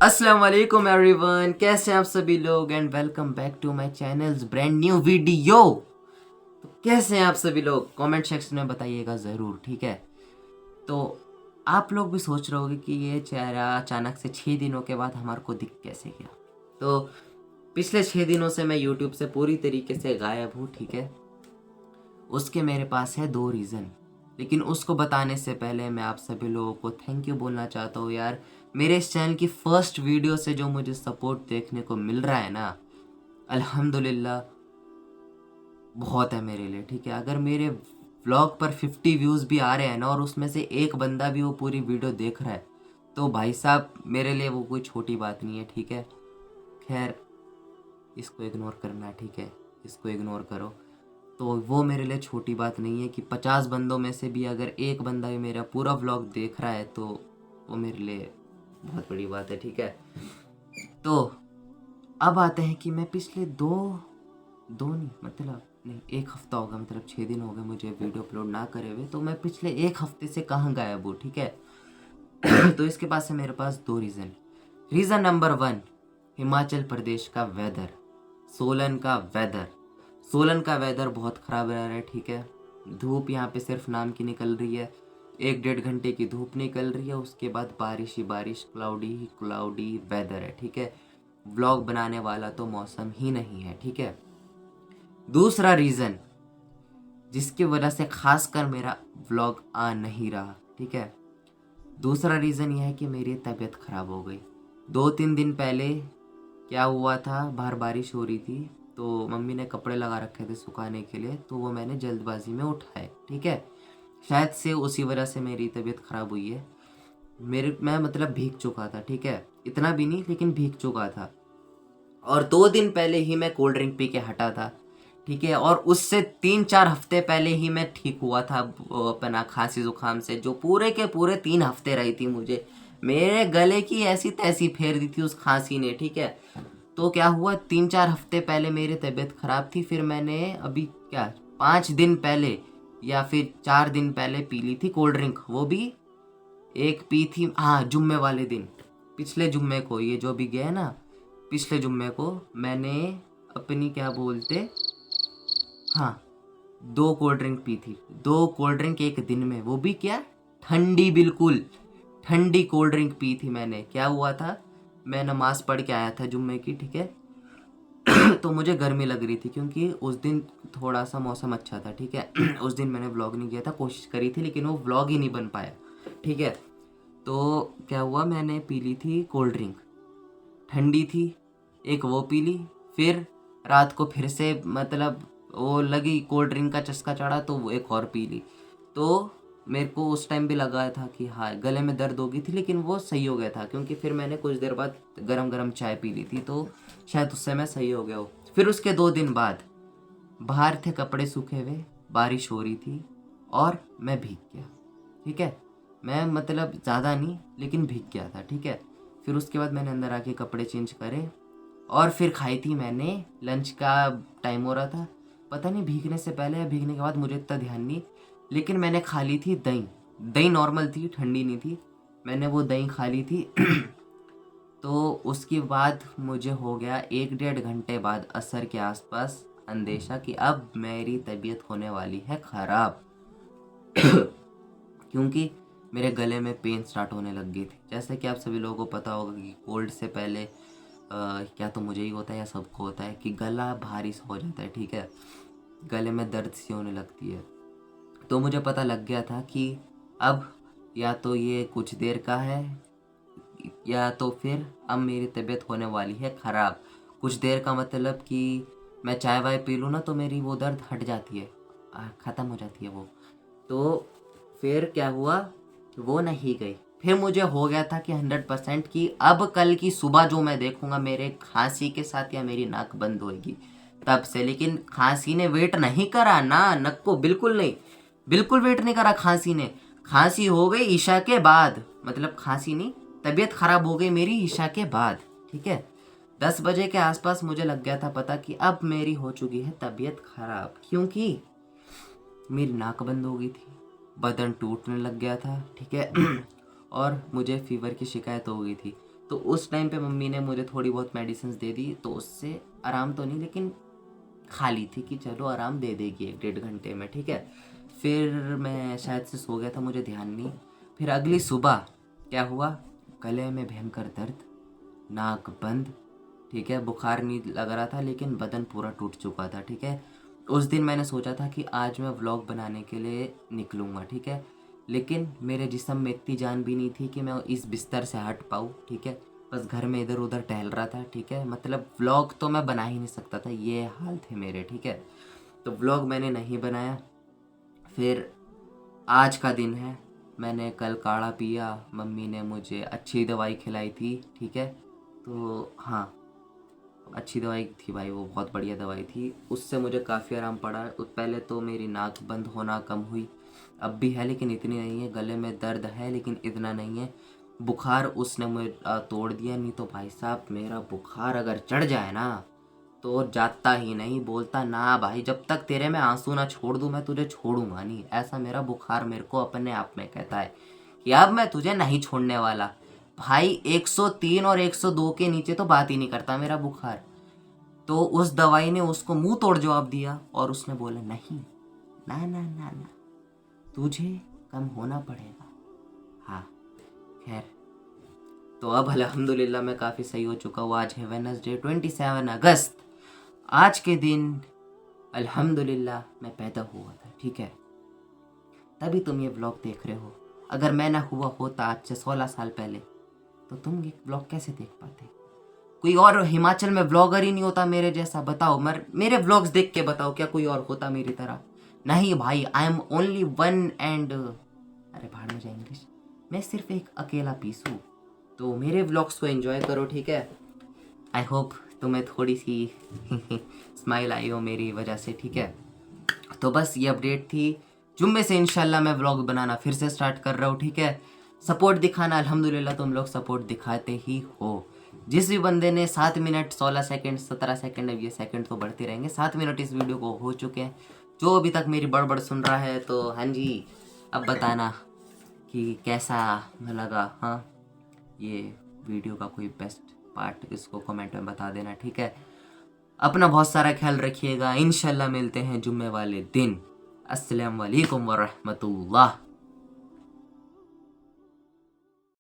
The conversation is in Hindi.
अस्सलाम वालेकुम एवरीवन, कैसे हैं आप सभी लोग and welcome back to my channels brand new video. तो कैसे हैं आप सभी लोग, कमेंट सेक्शन में बताइएगा ज़रूर, ठीक है। तो आप लोग भी सोच रहे होगे कि ये चेहरा अचानक से 6 दिनों के बाद हमारे को दिख कैसे गया। तो पिछले 6 दिनों से मैं यूट्यूब से पूरी तरीके से गायब हूँ, ठीक है। उसके मेरे पास है 2 रीज़न, लेकिन उसको बताने से पहले मैं आप सभी लोगों को थैंक यू बोलना चाहता हूँ यार। मेरे इस चैनल की फर्स्ट वीडियो से जो मुझे सपोर्ट देखने को मिल रहा है ना, अल्हम्दुलिल्लाह बहुत है मेरे लिए, ठीक है। अगर मेरे व्लॉग पर 50 व्यूज़ भी आ रहे हैं ना और उसमें से एक बंदा भी वो पूरी वीडियो देख रहा है, तो भाई साहब मेरे लिए वो कोई छोटी बात नहीं है, ठीक है। खैर, इसको इग्नोर करना, ठीक है, इसको इग्नोर करो। तो वो मेरे लिए छोटी बात नहीं है कि 50 बंदों में से भी अगर एक बंदा भी मेरा पूरा व्लॉग देख रहा है तो वो मेरे लिए बहुत बड़ी बात है, ठीक है। तो अब आते हैं कि मैं पिछले दो नहीं, मतलब नहीं, 1 हफ्ता होगा, मतलब 6 दिन हो गए मुझे वीडियो अपलोड ना करे हुए। तो मैं पिछले 1 हफ्ते से कहाँ गायब हूँ, ठीक है। तो इसके पास है मेरे पास 2 reason. Reason number 1, Himachal Pradesh का वेदर, सोलन का वेदर। सोलन का वेदर बहुत ख़राब रह रहा है, ठीक है। धूप यहाँ पे सिर्फ नाम की निकल रही है, 1-1.5 घंटे की धूप निकल रही है, उसके बाद बारिश ही बारिश, क्लाउडी ही क्लाउडी वेदर है, ठीक है। व्लॉग बनाने वाला तो मौसम ही नहीं है, ठीक है। दूसरा रीज़न जिसकी वजह से खासकर मेरा व्लॉग आ नहीं रहा, ठीक है। दूसरा रीज़न यह है कि मेरी तबीयत ख़राब हो गई। 2-3 दिन पहले क्या हुआ था, बाहर बारिश हो रही थी, तो मम्मी ने कपड़े लगा रखे थे सुखाने के लिए, तो वो मैंने जल्दबाजी में उठाए, ठीक है। शायद से उसी वजह से मेरी तबीयत ख़राब हुई है। मैं मतलब भीग चुका था, ठीक है, इतना भी नहीं लेकिन भीग चुका था। और 2 दिन पहले ही मैं कोल्ड ड्रिंक पी के हटा था, ठीक है। और उससे 3-4 हफ्ते पहले ही मैं ठीक हुआ था वो अपना खांसी जुकाम से, जो पूरे के पूरे 3 हफ्ते रही थी मुझे। मेरे गले की ऐसी तैसी फेर दी थी उस खांसी ने, ठीक है। तो क्या हुआ, 3-4 हफ्ते पहले मेरी तबीयत ख़राब थी, फिर मैंने अभी क्या 5 दिन पहले या फिर 4 दिन पहले पी ली थी कोल्ड ड्रिंक। वो भी एक पी थी, हाँ, जुम्मे वाले दिन, पिछले जुम्मे को, ये जो भी गया ना, पिछले जुम्मे को मैंने अपनी क्या बोलते, हाँ, 2 कोल्ड ड्रिंक पी थी। 2 कोल्ड ड्रिंक एक दिन में, वो भी क्या, ठंडी, बिल्कुल ठंडी कोल्ड ड्रिंक पी थी मैंने। क्या हुआ था, मैं नमाज पढ़ के आया था जुम्मे की, ठीक है। तो मुझे गर्मी लग रही थी क्योंकि उस दिन थोड़ा सा मौसम अच्छा था, ठीक है। उस दिन मैंने व्लॉग नहीं किया था, कोशिश करी थी लेकिन वो व्लॉग ही नहीं बन पाया, ठीक है। तो क्या हुआ, मैंने पी ली थी कोल्ड ड्रिंक, ठंडी थी, एक वो पी ली। फिर रात को फिर से मतलब वो लगी, कोल्ड ड्रिंक का चस्का चढ़ा तो वो एक और पी ली। तो मेरे को उस टाइम भी लगा था कि हाँ गले में दर्द हो गई थी, लेकिन वो सही हो गया था क्योंकि फिर मैंने कुछ देर बाद गरम गरम चाय पी ली थी, तो शायद उससे मैं सही हो गया हो। फिर उसके 2 दिन बाद बाहर थे कपड़े सूखे हुए, बारिश हो रही थी और मैं भीग गया, ठीक है। मैं मतलब ज़्यादा नहीं लेकिन भीग गया था, ठीक है। फिर उसके बाद मैंने अंदर आके कपड़े चेंज करे और फिर खाई थी मैंने, लंच का टाइम हो रहा था। पता नहीं भीगने से पहले या भीगने के बाद, मुझे इतना ध्यान नहीं, लेकिन मैंने खा ली थी दही। दही नॉर्मल थी, ठंडी नहीं थी, मैंने वो दही खा ली थी। तो उसके बाद मुझे हो गया 1-1.5 घंटे बाद असर के आसपास अंदेशा कि अब मेरी तबीयत होने वाली है ख़राब। क्योंकि मेरे गले में पेन स्टार्ट होने लग गई थी। जैसे कि आप सभी लोगों को पता होगा कि कोल्ड से पहले क्या तो मुझे ही होता है या सबको होता है कि गला भारी सा हो जाता है, ठीक है, गले में दर्द सी होने लगती है। तो मुझे पता लग गया था कि अब या तो ये कुछ देर का है या तो फिर अब मेरी तबीयत होने वाली है ख़राब। कुछ देर का मतलब कि मैं चाय वाय पी लूँ ना तो मेरी वो दर्द हट जाती है, ख़त्म हो जाती है वो। तो फिर क्या हुआ, वो नहीं गई। फिर मुझे हो गया था कि 100% कि अब कल की सुबह जो मैं देखूंगा मेरे खांसी के साथ या मेरी नाक बंद होएगी तब से। लेकिन खांसी ने वेट नहीं करा ना, नक को बिल्कुल नहीं, बिल्कुल वेट नहीं करा खांसी ने। खांसी हो गई ईशा के बाद, मतलब खांसी नहीं, तबीयत खराब हो गई मेरी ईशा के बाद, ठीक है। 10 बजे के आसपास मुझे लग गया था पता कि अब मेरी हो चुकी है तबीयत खराब, क्योंकि मेरी नाक बंद हो गई थी, बदन टूटने लग गया था, ठीक है। और मुझे फीवर की शिकायत हो गई थी। तो तो उस टाइम पे मम्मी ने मुझे थोड़ी बहुत मेडिसिन दे दी, तो उससे आराम तो नहीं लेकिन खाली थी कि चलो आराम दे देगी 1-1.5 घंटे में, ठीक है। फिर मैं शायद से सो गया था, मुझे ध्यान नहीं। फिर अगली सुबह क्या हुआ, गले में भयंकर दर्द, नाक बंद, ठीक है। बुखार नहीं लग रहा था लेकिन बदन पूरा टूट चुका था, ठीक है। उस दिन मैंने सोचा था कि आज मैं व्लॉग बनाने के लिए निकलूँगा, ठीक है। लेकिन मेरे जिस्म में इतनी जान भी नहीं थी कि मैं इस बिस्तर से हट पाऊँ, ठीक है। बस घर में इधर उधर टहल रहा था, ठीक है। मतलब व्लॉग तो मैं बना ही नहीं सकता था, ये हाल थे मेरे, ठीक है। तो व्लॉग मैंने नहीं बनाया। फिर आज का दिन है, मैंने कल काढ़ा पिया, मम्मी ने मुझे अच्छी दवाई खिलाई थी, ठीक है। तो हाँ, अच्छी दवाई थी भाई, वो बहुत बढ़िया दवाई थी, उससे मुझे काफ़ी आराम पड़ा। पहले तो मेरी नाक बंद होना कम हुई, अब भी है लेकिन इतनी नहीं है। गले में दर्द है लेकिन इतना नहीं है। बुखार उसने मुझे तोड़ दिया, नहीं तो भाई साहब मेरा बुखार अगर चढ़ जाए ना तो जाता ही नहीं, बोलता ना भाई जब तक तेरे में आंसू ना छोड़ दूँ मैं तुझे छोड़ूंगा नहीं। ऐसा मेरा बुखार मेरे को अपने आप में कहता है कि अब मैं तुझे नहीं छोड़ने वाला। भाई 103 और 102 के नीचे तो बात ही नहीं करता मेरा बुखार। तो उस दवाई ने उसको मुंह तोड़ जवाब दिया और उसने बोला नहीं, ना ना ना ना, तुझे कम होना पड़ेगा। हाँ, खैर, तो अब अल्हम्दुलिल्लाह मैं काफ़ी सही हो चुका हूँ। आज है वेडनेसडे 27 अगस्त। आज के दिन अल्हम्दुलिल्लाह मैं पैदा हुआ था, ठीक है। तभी तुम ये ब्लॉग देख रहे हो। अगर मैं ना हुआ होता आज से 16 साल पहले तो तुम ये ब्लॉग कैसे देख पाते? कोई और हिमाचल में व्लॉगर ही नहीं होता मेरे जैसा? बताओ, मेरे व्लॉग्स देख के बताओ, क्या कोई और होता मेरी तरह? नहीं भाई, I am only one and, अरे भाड़ में जाए इंग्लिश, मैं सिर्फ एक अकेला पीस हूँ। तो मेरे व्लॉग्स को एंजॉय करो, ठीक है। आई होप तुम्हें थोड़ी सी स्माइल आई हो मेरी वजह से, ठीक है। तो बस ये अपडेट थी। जुम्मे से इंशाल्लाह मैं व्लॉग बनाना फिर से स्टार्ट कर रहा हूँ, ठीक है। सपोर्ट दिखाना, अल्हम्दुलिल्लाह तुम लोग सपोर्ट दिखाते ही हो। जिस भी बंदे ने 7 मिनट 16 सेकंड 17 सेकंड, अब ये सेकंड तो बढ़ते रहेंगे, 7 मिनट इस वीडियो को हो चुके हैं, जो अभी तक मेरी बड़बड़ सुन रहा है, तो हाँ जी, अब बताना कि कैसा लगा। हाँ, ये वीडियो का कोई बेस्ट पार्ट इसको कमेंट में बता देना, ठीक है। अपना बहुत सारा ख्याल रखिएगा, इंशाल्लाह मिलते हैं जुम्मे वाले दिन। अस्सलाम वालेकुम व रहमतुल्लाह।